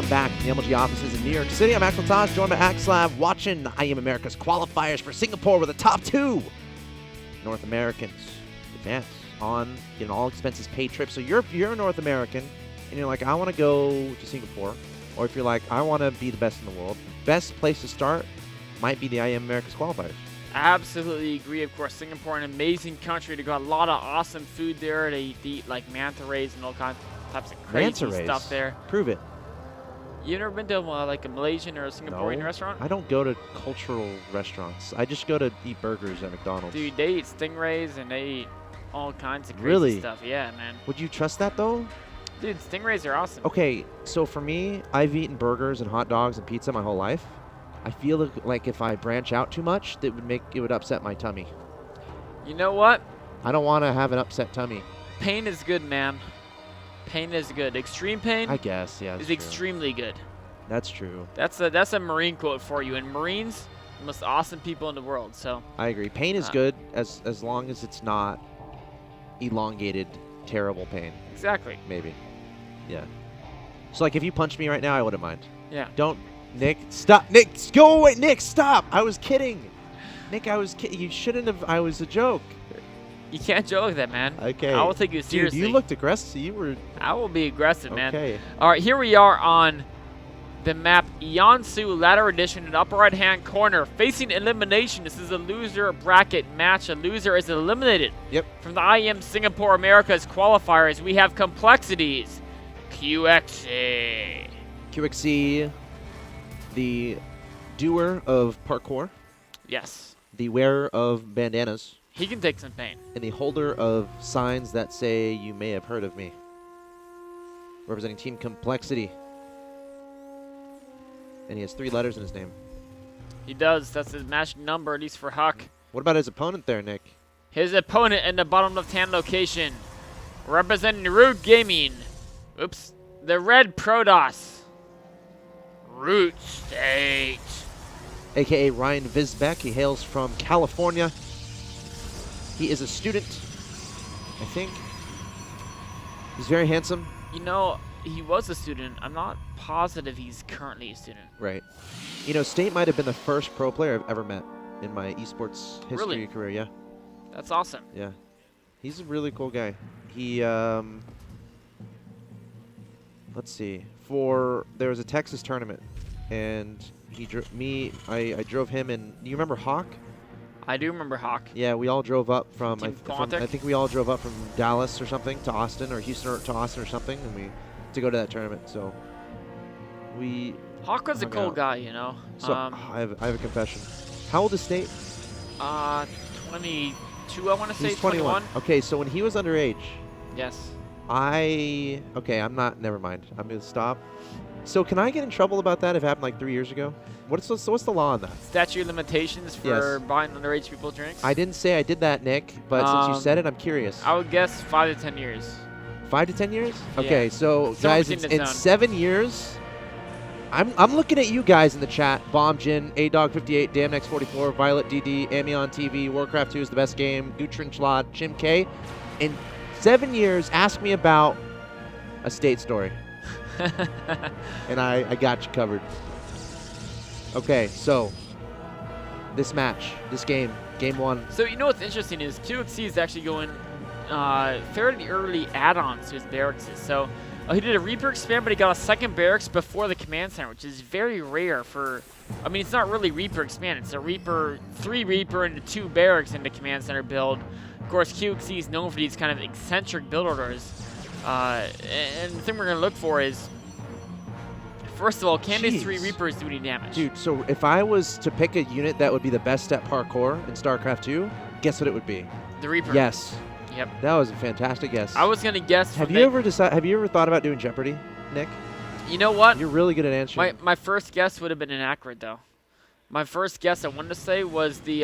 Back in the MLG offices in New York City. I'm Axeltoss, joined by Axslav, watching the IEM America's qualifiers for Singapore, where the top 2 North Americans advance on an all expenses paid trip. So you're a North American and you're like, I want to go to Singapore, or if you're like, I want to be the best in the world, the best place to start might be the IEM America's qualifiers. Absolutely agree. Of course, Singapore, an amazing country. They got a lot of awesome food there. They eat like manta rays and all kinds types of crazy stuff there. Prove it. You never been to like a Malaysian or a Singaporean restaurant? I don't go to cultural restaurants. I just go to eat burgers at McDonald's. Dude, they eat stingrays and they eat all kinds of crazy stuff. Yeah, man. Would you trust that though? Dude, stingrays are awesome. Okay, so for me, I've eaten burgers and hot dogs and pizza my whole life. I feel like if I branch out too much, it would upset my tummy. You know what? I don't want to have an upset tummy. Pain is good, man. Pain is good. Extreme pain, I guess, yeah, is extremely good. That's true. That's a Marine quote for you. And Marines, the most awesome people in the world. So I agree. Pain is good as long as it's not elongated, terrible pain. Exactly. Maybe. Yeah. So like if you punched me right now, I wouldn't mind. Yeah. Don't, Nick. Stop. Nick, go away. Nick, stop. I was kidding. Nick, I was kidding. You shouldn't have. I was a joke. You can't joke like that, man. Okay. I will take you seriously. Dude, you looked aggressive. You were. I will be aggressive, man. Okay. All right, here we are on the map Yansu Ladder Edition in the upper right-hand corner. Facing elimination. This is a loser bracket match. A loser is eliminated. Yep. From the IEM Singapore America's qualifiers, we have Complexities, QXC. QXC, the doer of parkour. Yes. The wearer of bandanas. He can take some pain. And the holder of signs that say, you may have heard of me. Representing Team Complexity. And he has 3 letters in his name. He does. That's his match number, at least for Huck. What about his opponent there, Nick? His opponent in the bottom left-hand location. Representing Root Gaming. Oops. The Red Protoss. Root State. A.K.A. Ryan Visbeck. He hails from California. He is a student, I think. He's very handsome. You know, he was a student. I'm not positive he's currently a student. Right. You know, State might have been the first pro player I've ever met in my esports history career. Yeah. That's awesome. Yeah. He's a really cool guy. He, let's see. There was a Texas tournament, and he I drove him, and you remember Hawk? I do remember Hawk. Yeah, we all drove up from I Quantic? think we all drove up from Dallas or something to Austin, or Houston to Austin or something, and to go to that tournament. So Hawk was a cool guy, you know. So I have a confession. How old is State? 22, I want to say. He's 21. Okay, so when he was underage. Yes. Never mind. I'm gonna stop. So can I get in trouble about that if it happened like 3 years ago? What's the law on that? Statute of limitations for buying underage people drinks? I didn't say I did that, Nick, but since you said it, I'm curious. I would guess 5 to 10 years. 5 to 10 years? Yeah. Okay, so guys, in 7 years, I'm looking at you guys in the chat. Bombjin, ADog58, DamNex44, Violet DD, Amion TV, Warcraft 2 is the best game, Gutrin Chlad, Chim K. In 7 years, ask me about a State story. And I got you covered. Okay, so this match, this game 1. So you know what's interesting is QXC is actually going fairly early add-ons to his barracks. So he did a Reaper expand, but he got a second barracks before the command center, which is very rare for. I mean, it's not really Reaper expand. It's a Reaper, 3 Reaper into 2 barracks into command center build. Of course, QXC is known for these kind of eccentric build orders. And the thing we're going to look for is, first of all, can these 3 Reapers do any damage? Dude, so if I was to pick a unit that would be the best at parkour in StarCraft 2, guess what it would be? The Reaper. Yes. Yep. That was a fantastic guess. I was going to guess. Have you ever thought about doing Jeopardy, Nick? You know what? You're really good at answering. My first guess would have been inaccurate, though. My first guess I wanted to say was the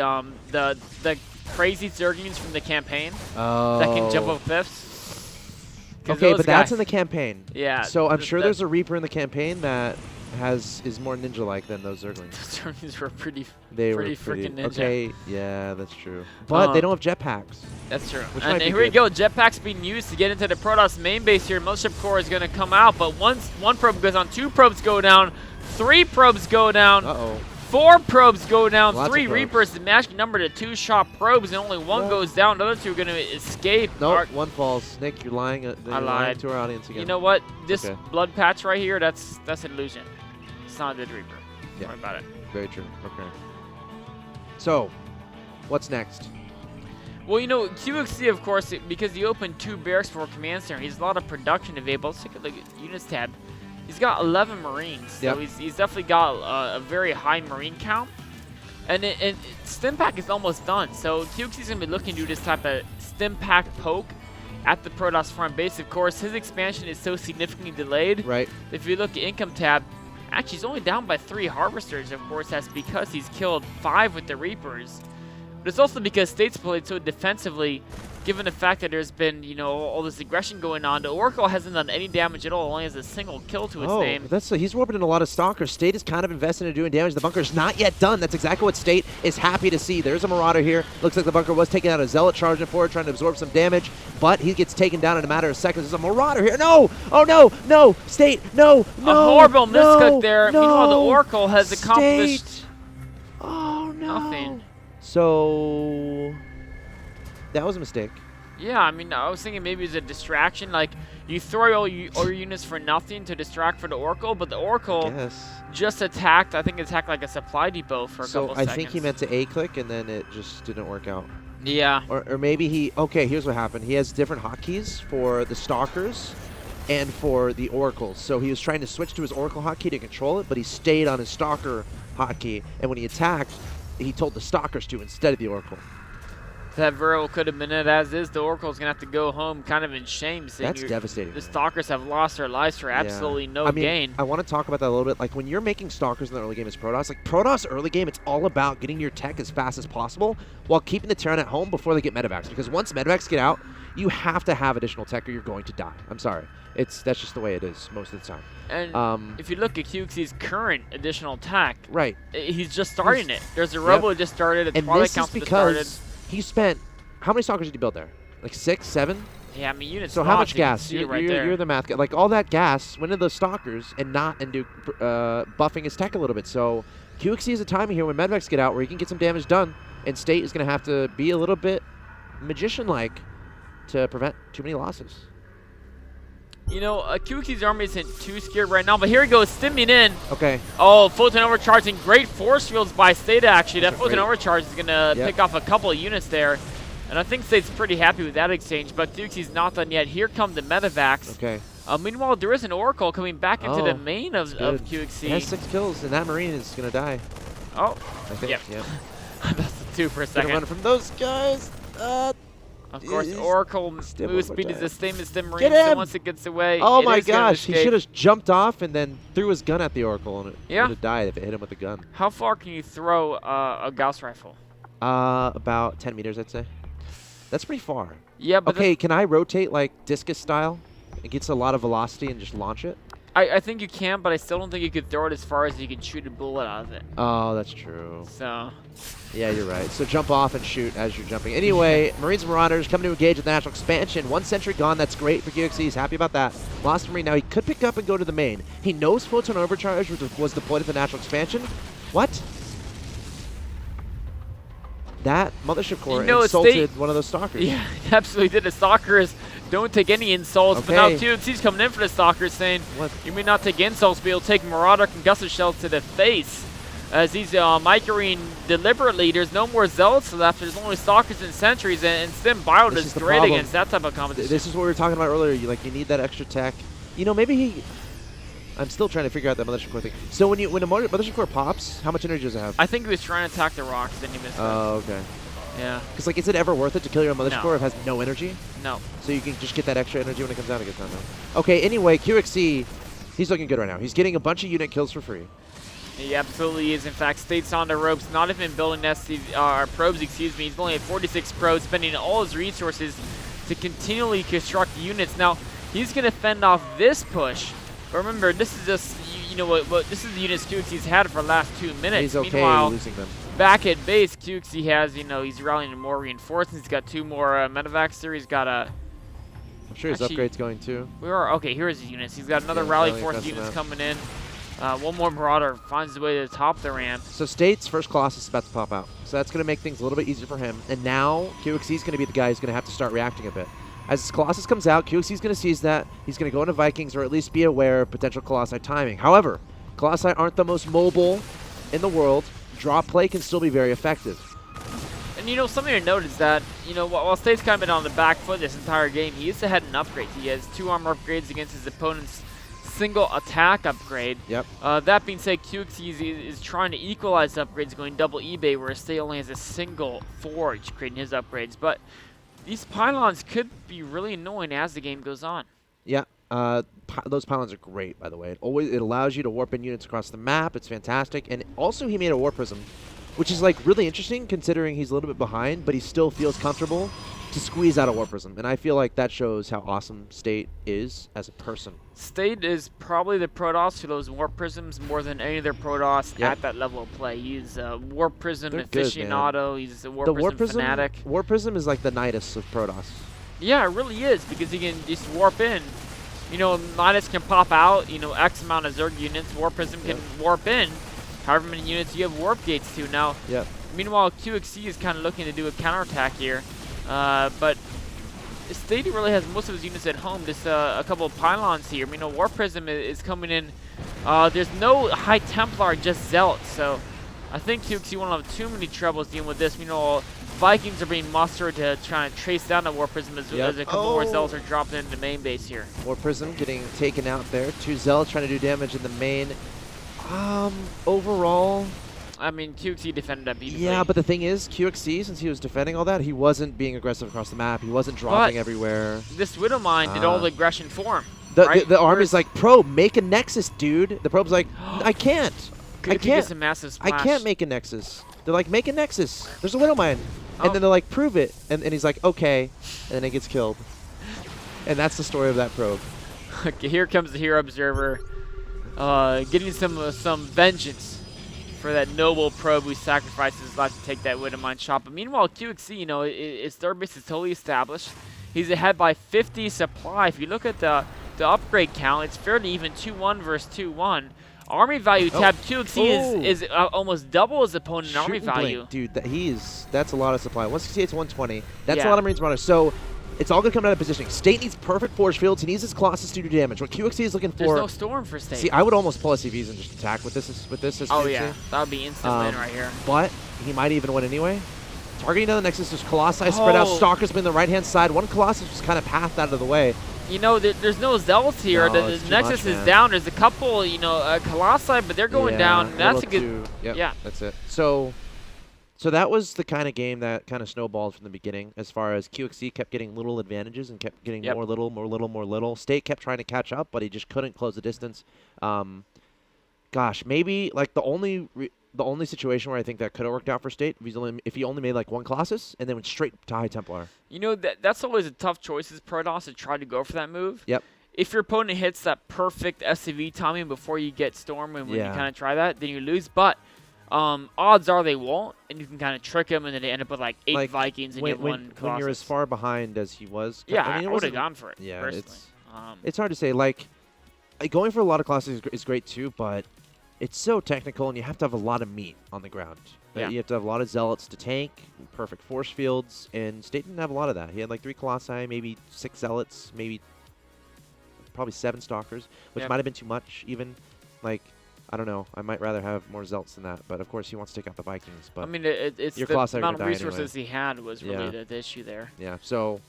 crazy Zerglings from the campaign that can jump up cliffs. Okay, but that's in the campaign. Yeah. So I'm sure there's a Reaper in the campaign that is more ninja-like than those Zerglings. The Zerglings were pretty freaking ninja. Okay, yeah, that's true. But they don't have jetpacks. That's true. And here we go. Jetpacks being used to get into the Protoss main base here. Mothership Core is going to come out, but once one probe goes on, 2 probes go down, 3 probes go down. 4 probes go down, Lots 3 Reapers. The match number to 2-shot probes, and only 1 goes down. The other 2 are going to escape. Nope, 1 falls. Nick, you're lying. I lied to our audience again. You know what? This blood patch right here, that's an illusion. It's not a good Reaper. Don't worry about it. Very true. Okay. So, what's next? Well, you know, QXC, of course, because he opened 2 barracks for Command Center, he's a lot of production available. Let's take a look at Units tab. He's got 11 Marines, so he's definitely got a very high Marine count. And Stim Pack is almost done, so QXC's going to be looking to do this type of Stim Pack poke at the Protoss front base. Of course, his expansion is so significantly delayed. Right. If you look at Income tab, actually he's only down by 3 Harvesters. Of course, that's because he's killed 5 with the Reapers. But it's also because State's played so defensively, given the fact that there's been, you know, all this aggression going on. The Oracle hasn't done any damage at all, only has a single kill to his name. He's warping in a lot of Stalkers. State is kind of invested in doing damage. The bunker's not yet done. That's exactly what State is happy to see. There's a Marauder here. Looks like the bunker was taking out a Zealot charging forward, trying to absorb some damage, but he gets taken down in a matter of seconds. There's a Marauder here. No! Oh, no! No! State! No! No! A horrible miscut there. No, Meanwhile, the Oracle has accomplished nothing. So, that was a mistake. Yeah, I mean, I was thinking maybe it's a distraction. Like, you throw all your units for nothing to distract for the Oracle, but the Oracle just attacked, I think attacked like a supply depot for a couple seconds. So I think he meant to A-click, and then it just didn't work out. Yeah. Or maybe he, okay, here's what happened. He has different hotkeys for the Stalkers and for the Oracles. So he was trying to switch to his Oracle hotkey to control it, but he stayed on his Stalker hotkey, and when he attacked, he told the Stalkers to instead of the Oracle. That very well could have been it as is. The Oracle's going to have to go home kind of in shame. That's devastating. The Stalkers have lost their lives for absolutely no gain. I want to talk about that a little bit. Like, when you're making Stalkers in the early game as Protoss, like, Protoss early game, it's all about getting your tech as fast as possible while keeping the Terran at home before they get medevacs. Because once medevacs get out, you have to have additional tech or you're going to die. I'm sorry. That's just the way it is most of the time. And if you look at QXC's current additional tech, he's just starting it. There's a Robo just started, a Twilight Council just started. He spent, how many Stalkers did you build there? Like 6, 7? Yeah, I mean, units. So how much gas? You're the math guy. Like, all that gas went into those Stalkers and not into buffing his tech a little bit. So QXC is a timing here when Medvecs get out where he can get some damage done, and State is going to have to be a little bit magician-like to prevent too many losses. You know, QXC's army isn't too scared right now, but here he goes, stimming in. Okay. Oh, Photon Overcharging. Great force fields by State, actually. That Photon Overcharge is going to pick off a couple of units there. And I think State's pretty happy with that exchange, but QXC's not done yet. Here come the medevacs. Okay. Meanwhile, there is an Oracle coming back into the main of QXC. He has 6 kills, and that Marine is going to die. Oh. I think, yeah. That's a 2 for a second. Run from those guys. Of course, Oracle move speed is the same as the Marine, so once it gets away, oh my gosh, he should have jumped off and then threw his gun at the Oracle, and it would have died if it hit him with the gun. How far can you throw a Gauss rifle? About 10 meters, I'd say. That's pretty far. Yeah, but okay, can I rotate like discus style? It gets a lot of velocity and just launch it? I think you can, but I still don't think you could throw it as far as you can shoot a bullet out of it. Oh, that's true. So. Yeah, you're right. So jump off and shoot as you're jumping. Anyway, Marines and Marauders coming to engage with the National Expansion. 1 sentry gone. That's great for QXC. He's happy about that. Lost a Marine. Now he could pick up and go to the main. He knows Photon Overcharge was deployed at the National Expansion. What? That Mothership Core insulted one of those Stalkers. Yeah, he absolutely did. The Stalkers don't take any insults, but now QXC's coming in for the Stalkers saying, you may not take insults, but you'll take Marauder concussive shells to the face. As he's microing deliberately, there's no more Zealots left. There's only Stalkers and Sentries, and Stim Bio is great against that type of competition. This is what we were talking about earlier. You need that extra tech. You know, maybe he... I'm still trying to figure out that Mothership Core thing. So when a Mothership Core pops, how much energy does it have? I think he was trying to attack the rocks, then he missed it. Oh, okay. Yeah. Because, like, is it ever worth it to kill your Mothership Core if it has no energy? No. So you can just get that extra energy when it comes down to get down there. Okay, anyway, QXC, he's looking good right now. He's getting a bunch of unit kills for free. He absolutely is. In fact, State's on the ropes, not even building probes, excuse me. He's only at 46 probes, spending all his resources to continually construct units. Now, he's going to fend off this push. But remember, this is just, you know what this is the units QXC's had for the last 2 minutes. He's okay Meanwhile, losing them. back at base, QXC has, you know, he's rallying more reinforcements. He's got 2 more medevacs there. He's got a. I'm sure his upgrade's going too. Okay, here's his units. He's got another rally force units coming in. One more Marauder finds his way to the top of the ramp. So State's first Colossus is about to pop out. So that's going to make things a little bit easier for him. And now QXC is going to be the guy who's going to have to start reacting a bit. As Colossus comes out, QXC is going to seize that. He's going to go into Vikings or at least be aware of potential Colossi timing. However, Colossi aren't the most mobile in the world. Drop play can still be very effective. And, you know, something to note is that, you know, while State's kind of been on the back foot this entire game, he is ahead in upgrades. He has 2 armor upgrades against his opponent's single attack upgrade. Yep. That being said, QXC is trying to equalize upgrades, going double eBay, where State only has a single forge creating his upgrades. But these pylons could be really annoying as the game goes on. Yeah. Those pylons are great, by the way. It allows you to warp in units across the map. It's fantastic. And also he made a warp prism, which is like really interesting considering he's a little bit behind, but he still feels comfortable to squeeze out a warp prism. And I feel like that shows how awesome State is as a person. State is probably the Protoss to those warp prisms more than any other Protoss at that level of play. He's a warp prism aficionado. He's a warp prism fanatic. Warp prism is like the Nidus of Protoss. Yeah, it really is, because he can just warp in. You know, Nidus can pop out, you know, X amount of Zerg units. Warp prism can warp in however many units you have warp gates to. Now, meanwhile, QXC is kind of looking to do a counterattack here. But State really has most of his units at home. Just a couple of pylons here. You know, Warp Prism is coming in. There's no High Templar, just Zealots. So I think QXC won't have too many troubles dealing with this. You know, Vikings are being mustered to try and trace down the Warp Prism as a couple more Zealots are dropped into main base here. Warp Prism getting taken out there. 2 Zealots trying to do damage in the main. Overall, I mean, QXC defended that beautifully. Yeah, but the thing is, QXC, since he was defending all that, he wasn't being aggressive across the map. He wasn't dropping everywhere. This Widowmine did all the aggression for him. The army's like, Probe, make a Nexus, dude. The Probe's like, I can't. I can't. A massive splash. I can't make a Nexus. They're like, make a Nexus. There's a Widowmine. And then they're like, prove it. And he's like, okay. And then he gets killed. And that's the story of that Probe. Okay, here comes the Hero Observer. Getting some vengeance for that noble Probe who sacrificed his life to take that Widowmine shot. But meanwhile, QXC, you know, his third base is totally established. He's ahead by 50 supply. If you look at the upgrade count, it's fairly even 2-1 versus 2-1. Army value tab QXC is almost double his opponent in army value. Dude, that's a lot of supply. 168 to 120. That's a lot of Marines Marauders. So it's all going to come down to positioning. State needs perfect force fields. He needs his Colossus to do damage. What QXC is looking for... There's no Storm for State. See, I would almost pull SCVs and just attack with this as QXC. Yeah. That would be instant win right here. But he might even win anyway. Targeting down the Nexus, there's Colossi spread out. Stalkers been the right-hand side. One Colossus was kind of pathed out of the way. You know, there's no Zealots here. The Nexus is down. There's a couple, you know, Colossi, but they're going down. That's a good... That's it. So that was the kind of game that kind of snowballed from the beginning, as far as QXC kept getting little advantages and kept getting more little. State kept trying to catch up, but he just couldn't close the distance. Gosh, maybe like the only situation where I think that could have worked out for State if he only made like 1 Colossus and then went straight to High Templar. You know, that's always a tough choice as Protoss to try to go for that move. Yep. If your opponent hits that perfect SCV timing before you get Storm and when you kind of try that, then you lose. But odds are they won't, and you can kind of trick them, and then they end up with like 8 Vikings and you have 1 Colossus. When you're as far behind as he was, I would have gone for it. Yeah, personally. It's hard to say. Like going for a lot of Colossus is great too, but it's so technical, and you have to have a lot of meat on the ground. Yeah. You have to have a lot of Zealots to tank, perfect force fields, and State didn't have a lot of that. He had like 3 Colossi, maybe 6 Zealots, maybe probably 7 Stalkers, which might have been too much even. Like, I don't know. I might rather have more Zealots than that, but of course he wants to take out the Vikings. But I mean, it's your the Colossi amount of resources he had was really the issue there. Yeah, so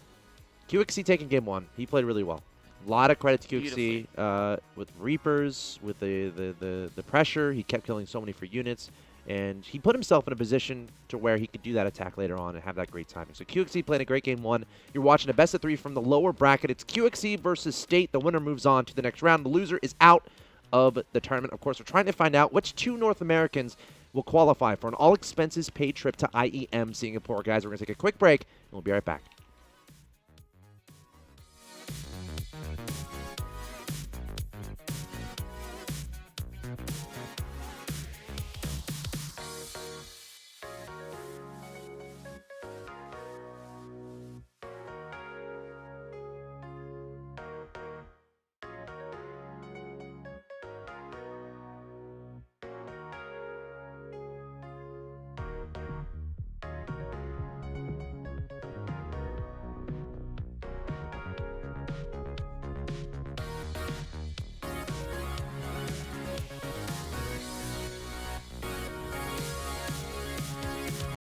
QXC taking game 1. He played really well. A lot of credit to QXC with Reapers, with the pressure. He kept killing so many free units, and he put himself in a position to where he could do that attack later on and have that great timing. So QXC playing a great game 1. You're watching a best of 3 from the lower bracket. It's QXC versus State. The winner moves on to the next round. The loser is out of the tournament. Of course, we're trying to find out which 2 North Americans will qualify for an all-expenses-paid trip to IEM Singapore. Guys, we're going to take a quick break, and we'll be right back.